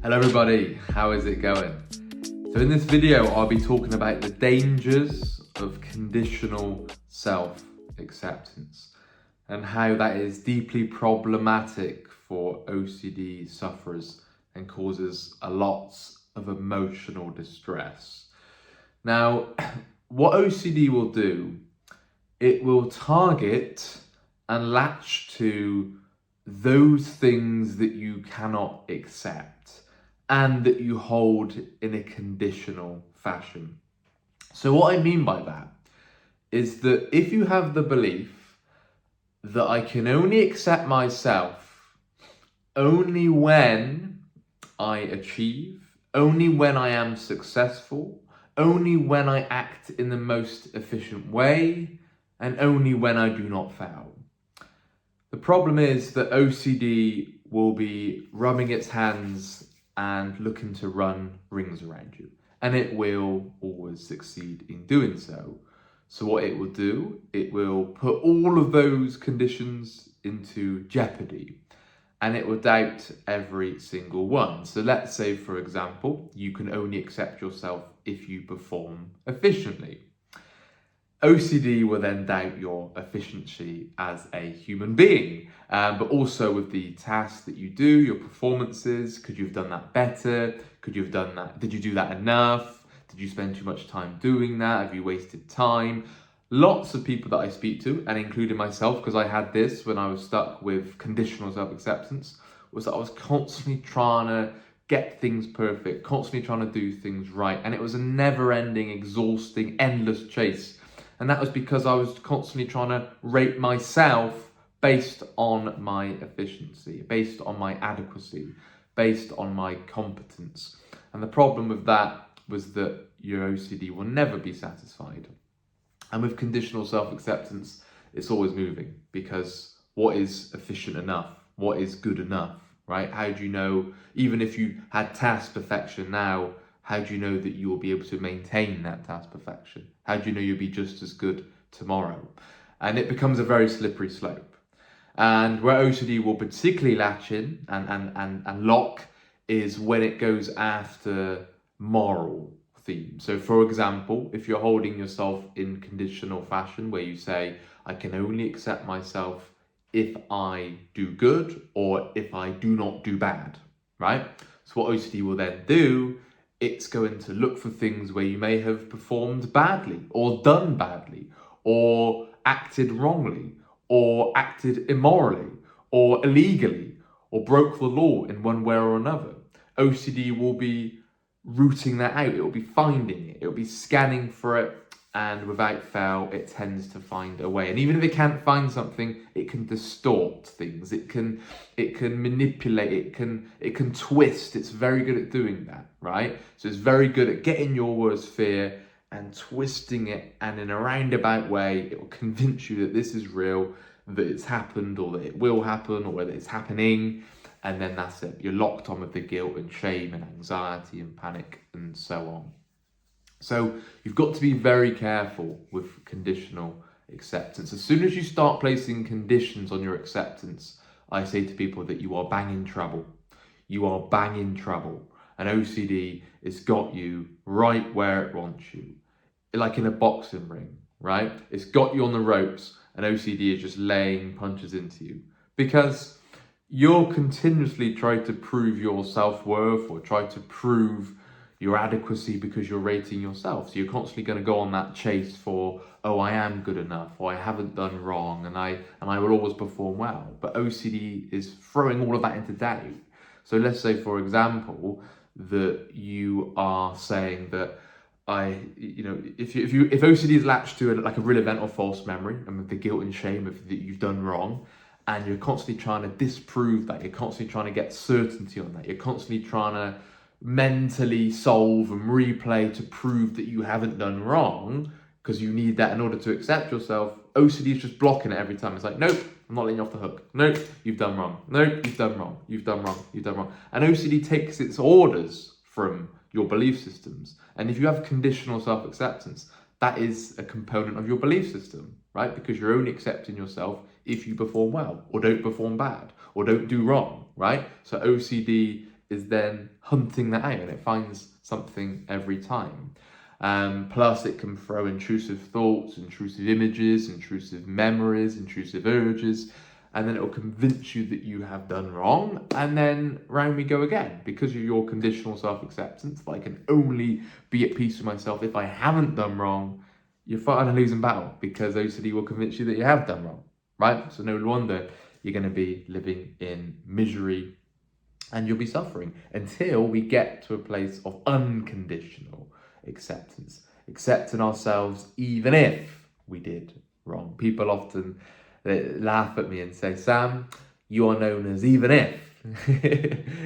Hello everybody, how is it going? So in this video, I'll be talking about the dangers of conditional self-acceptance and how that is deeply problematic for OCD sufferers and causes a lot of emotional distress. Now, what OCD will do, it will target and latch to those things that you cannot accept and that you hold in a conditional fashion. So what I mean by that is that if you have the belief that I can only accept myself only when I achieve, only when I am successful, only when I act in the most efficient way, and only when I do not fail. The problem is that OCD will be rubbing its hands and looking to run rings around you, and it will always succeed in doing so. So what it will do, it will put all of those conditions into jeopardy, and it will doubt every single one. So let's say, for example, you can only accept yourself if you perform efficiently. OCD will then doubt your efficiency as a human being, but also with the tasks that you do, your performances. Could you have done that better? Could you have done that? Did you do that enough? Did you spend too much time doing that? Have you wasted time? Lots of people that I speak to, and including myself, because I had this when I was stuck with conditional self-acceptance, was that I was constantly trying to get things perfect, constantly trying to do things right. And it was a never-ending, exhausting, endless chase. And that was because I was constantly trying to rate myself based on my efficiency, based on my adequacy, based on my competence. And the problem with that was that your OCD will never be satisfied. And with conditional self-acceptance, it's always moving, because what is efficient enough? What is good enough, right? How do you know, even if you had task perfection now, how do you know that you will be able to maintain that task perfection? How do you know you'll be just as good tomorrow? And it becomes a very slippery slope. And where OCD will particularly latch in and lock is when it goes after moral themes. So for example, if you're holding yourself in conditional fashion where you say, I can only accept myself if I do good or if I do not do bad, right? So what OCD will then do, it's going to look for things where you may have performed badly or done badly or acted wrongly or acted immorally or illegally or broke the law in one way or another. OCD will be rooting that out. It will be finding it. It will be scanning for it, and without fail, it tends to find a way. And even if it can't find something, it can distort things. It can manipulate. It can twist. It's very good at doing that, right? So it's very good at getting your worst fear and twisting it, and in a roundabout way, it will convince you that this is real, that it's happened, or that it will happen, or that it's happening. And then that's it. You're locked on with the guilt and shame and anxiety and panic and so on. So you've got to be very careful with conditional acceptance. As soon as you start placing conditions on your acceptance, I say to people that you are banging trouble. You are banging trouble. And OCD has got you right where it wants you. Like in a boxing ring, right? It's got you on the ropes, and OCD is just laying punches into you. Because you're continuously trying to prove your self-worth or try to prove your adequacy because you're rating yourself. So you're constantly going to go on that chase for, oh, I am good enough, or I haven't done wrong, and I will always perform well. But OCD is throwing all of that into doubt. So let's say, for example, that you are saying that if OCD is latched to like a real event or false memory, and with the guilt and shame of that you've done wrong, and you're constantly trying to disprove that, you're constantly trying to get certainty on that, you're constantly trying to mentally solve and replay to prove that you haven't done wrong, because you need that in order to accept yourself, OCD is just blocking it every time. It's like, nope, I'm not letting you off the hook. Nope, you've done wrong. Nope, you've done wrong. You've done wrong. You've done wrong. And OCD takes its orders from your belief systems. And if you have conditional self-acceptance, that is a component of your belief system, right? Because you're only accepting yourself if you perform well, or don't perform bad, or don't do wrong, right? So OCD is then hunting that out, and it finds something every time. Plus, it can throw intrusive thoughts, intrusive images, intrusive memories, intrusive urges, and then it will convince you that you have done wrong, and then round we go again. Because of your conditional self-acceptance, that I can only be at peace with myself if I haven't done wrong, you're fighting a losing battle, because OCD will convince you that you have done wrong, right? So no wonder you're going to be living in misery and you'll be suffering until we get to a place of unconditional acceptance, accepting ourselves even if we did wrong. People often laugh at me and say, Sam, you are known as even if,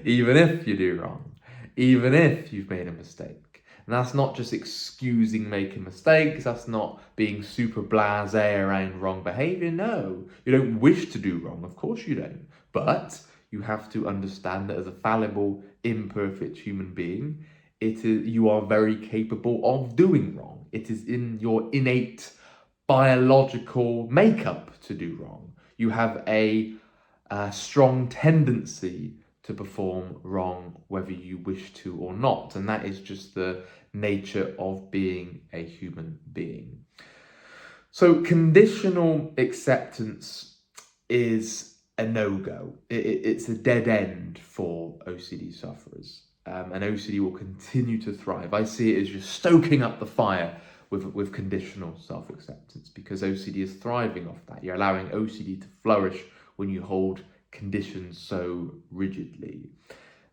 even if you do wrong, even if you've made a mistake. And that's not just excusing making mistakes, that's not being super blasé around wrong behaviour. No, you don't wish to do wrong, of course you don't. But you have to understand that as a fallible, imperfect human being, you are very capable of doing wrong. It is in your innate biological makeup to do wrong. You have a strong tendency to perform wrong whether you wish to or not, and that is just the nature of being a human being. So conditional acceptance is a no-go. It's a dead end for OCD sufferers, and OCD will continue to thrive. I see it as just stoking up the fire with conditional self-acceptance, because OCD is thriving off that. You're allowing OCD to flourish when you hold conditions so rigidly.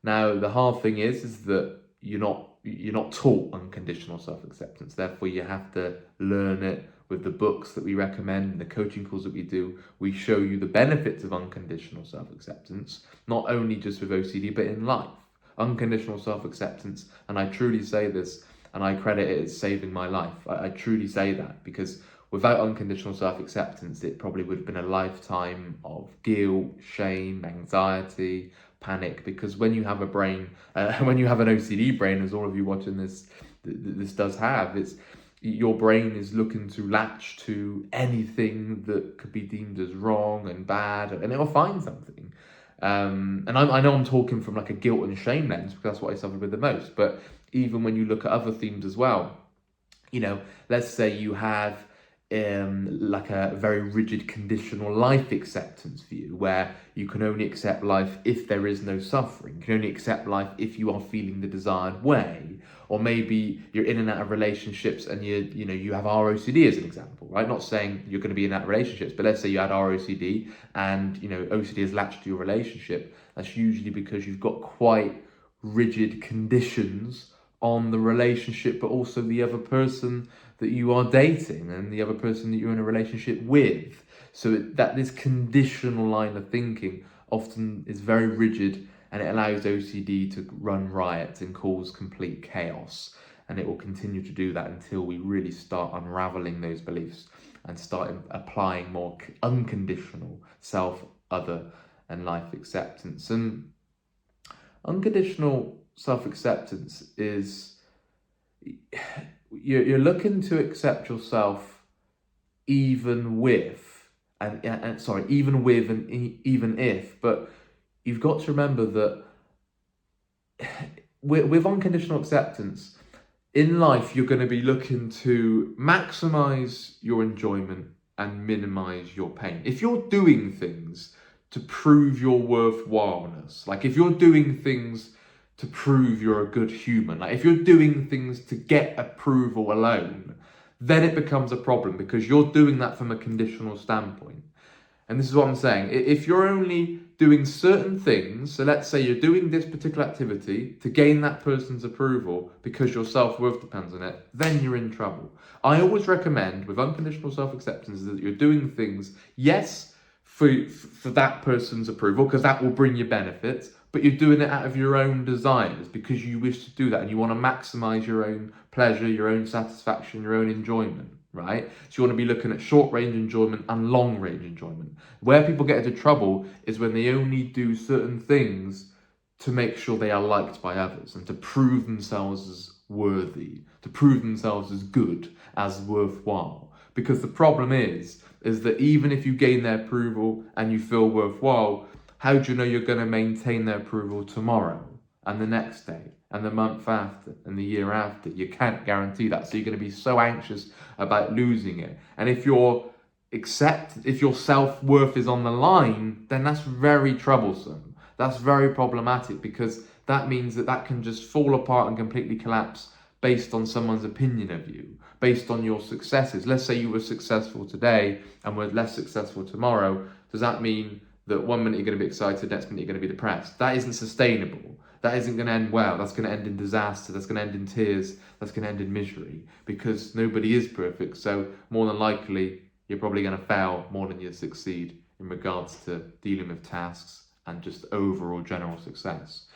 Now, the hard thing is that you're not taught unconditional self-acceptance. Therefore, you have to learn it with the books that we recommend and the coaching calls that we do. We show you the benefits of unconditional self-acceptance, not only just with OCD, but in life. Unconditional self-acceptance, and I truly say this, and I credit it as saving my life. I truly say that, because without unconditional self-acceptance, it probably would have been a lifetime of guilt, shame, anxiety, panic. Because when you have a brain, when you have an OCD brain, as all of you watching this does have, your brain is looking to latch to anything that could be deemed as wrong and bad, and it will find something. And I know I'm talking from like a guilt and shame lens, because that's what I suffered with the most. But even when you look at other themes as well, let's say you have like a very rigid conditional life acceptance view, where you can only accept life if there is no suffering. You can only accept life if you are feeling the desired way. Or maybe you're in and out of relationships, and you have ROCD as an example, right? Not saying you're going to be in that relationships, but let's say you had ROCD and OCD has latched to your relationship. That's usually because you've got quite rigid conditions on the relationship, but also the other person that you are dating and the other person that you're in a relationship with. So that this conditional line of thinking often is very rigid, and it allows OCD to run riot and cause complete chaos. And it will continue to do that until we really start unraveling those beliefs and start applying more unconditional self, other, and life acceptance. And unconditional self-acceptance is you're looking to accept yourself even with and even if, but you've got to remember that with unconditional acceptance in life, you're going to be looking to maximize your enjoyment and minimize your pain. If you're doing things to prove your worthwhileness, like if you're doing things to prove you're a good human, like if you're doing things to get approval alone, then it becomes a problem, because you're doing that from a conditional standpoint. And this is what I'm saying. If you're only doing certain things, so let's say you're doing this particular activity to gain that person's approval because your self-worth depends on it, then you're in trouble. I always recommend with unconditional self-acceptance that you're doing things, yes, for that person's approval, because that will bring you benefits, but you're doing it out of your own desires because you wish to do that and you want to maximize your own pleasure, your own satisfaction, your own enjoyment, right? So you want to be looking at short-range enjoyment and long-range enjoyment. Where people get into trouble is when they only do certain things to make sure they are liked by others and to prove themselves as worthy, to prove themselves as good, as worthwhile. Because the problem is that even if you gain their approval and you feel worthwhile, how do you know you're going to maintain their approval tomorrow and the next day, and the month after, and the year after. You can't guarantee that. So you're going to be so anxious about losing it. And if your self-worth is on the line, then that's very troublesome. That's very problematic, because that means that can just fall apart and completely collapse based on someone's opinion of you, based on your successes. Let's say you were successful today and were less successful tomorrow. Does that mean that one minute you're going to be excited, next minute you're going to be depressed? That isn't sustainable. That isn't going to end well. That's going to end in disaster. That's going to end in tears. That's going to end in misery, because nobody is perfect. So more than likely, you're probably going to fail more than you succeed in regards to dealing with tasks and just overall general success.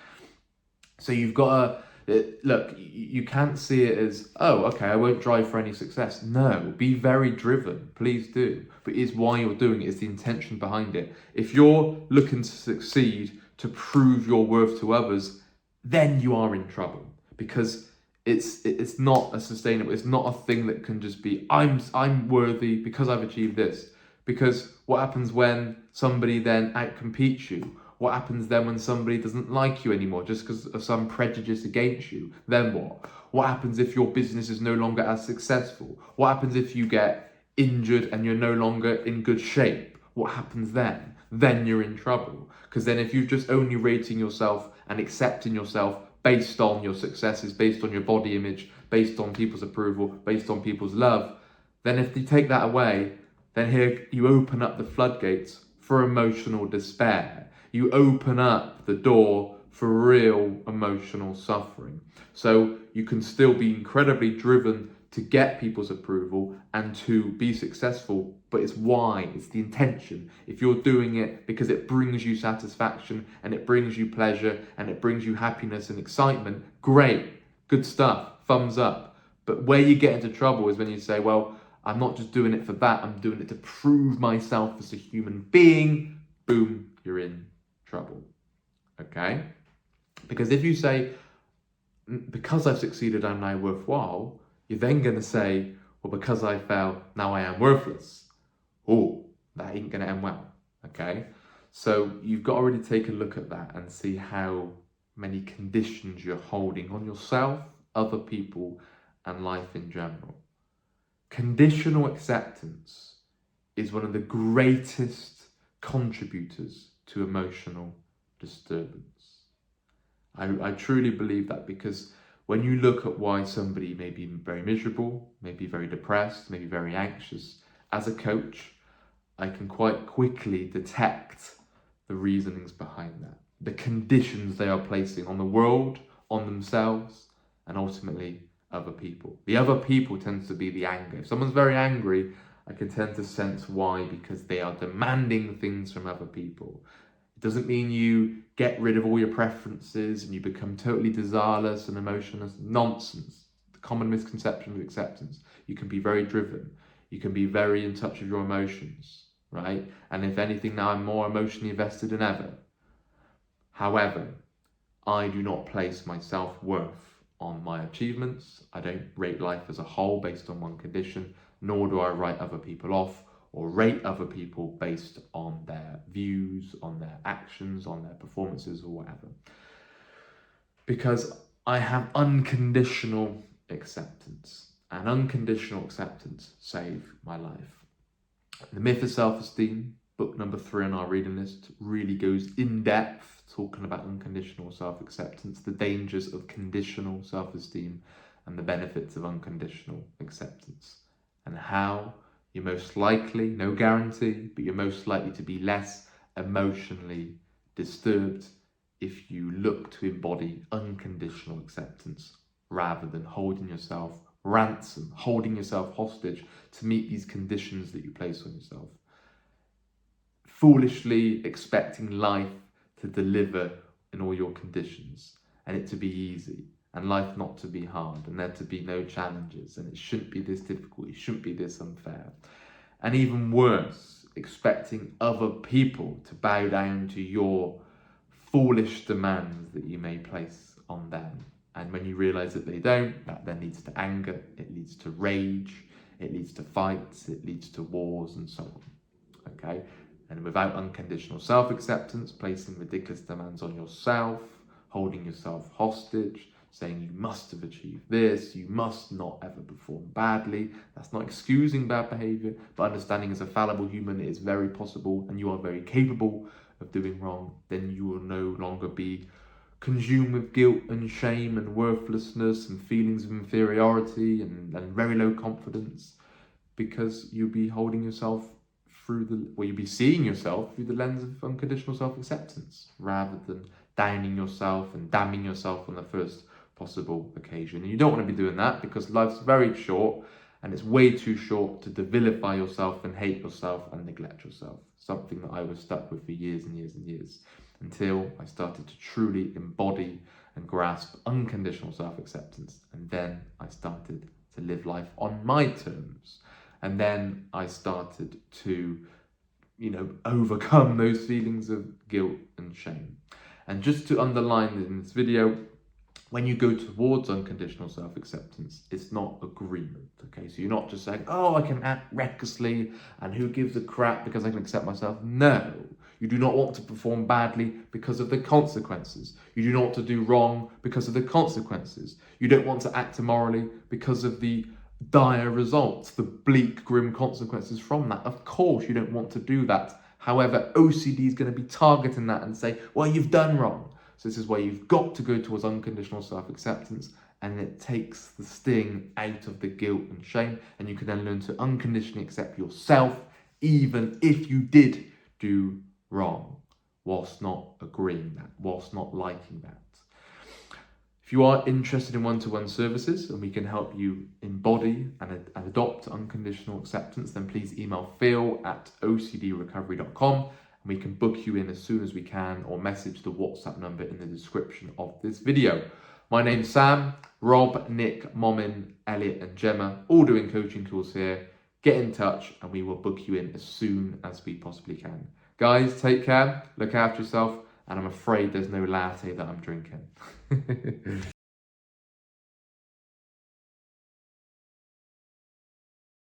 So you've got to look, you can't see it as, oh, okay, I won't drive for any success. No, be very driven, please do. But it's why you're doing it, it's the intention behind it. If you're looking to succeed to prove your worth to others, then you are in trouble, because it's not a sustainable, it's not a thing that can just be, I'm worthy because I've achieved this. Because what happens when somebody then outcompetes you? What happens then when somebody doesn't like you anymore just because of some prejudice against you? Then what? What happens if your business is no longer as successful? What happens if you get injured and you're no longer in good shape? What happens then? Then you're in trouble. Because then if you're just only rating yourself and accepting yourself based on your successes, based on your body image, based on people's approval, based on people's love, then if you take that away, then here you open up the floodgates for emotional despair. You open up the door for real emotional suffering. So you can still be incredibly driven to get people's approval and to be successful, but it's why, it's the intention. If you're doing it because it brings you satisfaction and it brings you pleasure and it brings you happiness and excitement, great, good stuff, thumbs up. But where you get into trouble is when you say, well, I'm not just doing it for that, I'm doing it to prove myself as a human being. Boom, you're in trouble. Okay? Because if you say, because I've succeeded, I'm now worthwhile, you're then going to say, well, because I failed, now I am worthless. Oh, that ain't going to end well. Okay? So you've got to really take a look at that and see how many conditions you're holding on yourself, other people, and life in general. Conditional acceptance is one of the greatest contributors to emotional disturbance. I truly believe that, because when you look at why somebody may be very miserable, may be very depressed, may be very anxious, as a coach, I can quite quickly detect the reasonings behind that, the conditions they are placing on the world, on themselves, and ultimately other people. The other people tends to be the anger. If someone's very angry, I can tend to sense why, because they are demanding things from other people. It doesn't mean you get rid of all your preferences and you become totally desireless and emotionless. Nonsense. The common misconception of acceptance. You can be very driven. You can be very in touch with your emotions, right? And if anything, now I'm more emotionally invested than ever. However, I do not place my self-worth on my achievements. I don't rate life as a whole based on one condition, nor do I write other people off or rate other people based on their views, on their actions, on their performances, or whatever. Because I have unconditional acceptance, and unconditional acceptance saved my life. The Myth of Self-Esteem, book number 3 on our reading list, really goes in depth talking about unconditional self-acceptance, the dangers of conditional self-esteem, and the benefits of unconditional acceptance, and how you're most likely, no guarantee, but you're most likely to be less emotionally disturbed if you look to embody unconditional acceptance rather than holding yourself ransom, holding yourself hostage to meet these conditions that you place on yourself. Foolishly expecting life to deliver in all your conditions and it to be easy and life not to be hard and there to be no challenges and it shouldn't be this difficult, it shouldn't be this unfair. And even worse, expecting other people to bow down to your foolish demands that you may place on them. And when you realise that they don't, that then leads to anger, it leads to rage, it leads to fights, it leads to wars and so on. Okay? And without unconditional self-acceptance, placing ridiculous demands on yourself, holding yourself hostage, saying you must have achieved this, you must not ever perform badly. That's not excusing bad behavior, but understanding as a fallible human it is very possible and you are very capable of doing wrong. Then you will no longer be consumed with guilt and shame and worthlessness and feelings of inferiority and very low confidence, because you'll be holding yourself you'll be seeing yourself through the lens of unconditional self-acceptance rather than downing yourself and damning yourself on the first possible occasion. And you don't want to be doing that, because life's very short and it's way too short to vilify yourself and hate yourself and neglect yourself. Something that I was stuck with for years and years and years, until I started to truly embody and grasp unconditional self-acceptance. And then I started to live life on my terms. And then I started to, overcome those feelings of guilt and shame. And just to underline in this video, when you go towards unconditional self-acceptance, it's not agreement, okay? So you're not just saying, oh, I can act recklessly and who gives a crap because I can accept myself. No, you do not want to perform badly because of the consequences. You do not want to do wrong because of the consequences. You don't want to act immorally because of the dire results, the bleak, grim consequences from that. Of course, you don't want to do that. However, OCD is going to be targeting that and say, well, you've done wrong. So this is where you've got to go towards unconditional self-acceptance, and it takes the sting out of the guilt and shame, and you can then learn to unconditionally accept yourself, even if you did do wrong, whilst not agreeing that, whilst not liking that. If you are interested in one-to-one services and we can help you embody and adopt unconditional acceptance, then please email phil@ocdrecovery.com and we can book you in as soon as we can, or message the WhatsApp number in the description of this video. My name's Sam, Rob, Nick, Momin, Elliot and Gemma, all doing coaching calls here. Get in touch and we will book you in as soon as we possibly can. Guys, take care, look after yourself, and I'm afraid there's no latte that I'm drinking.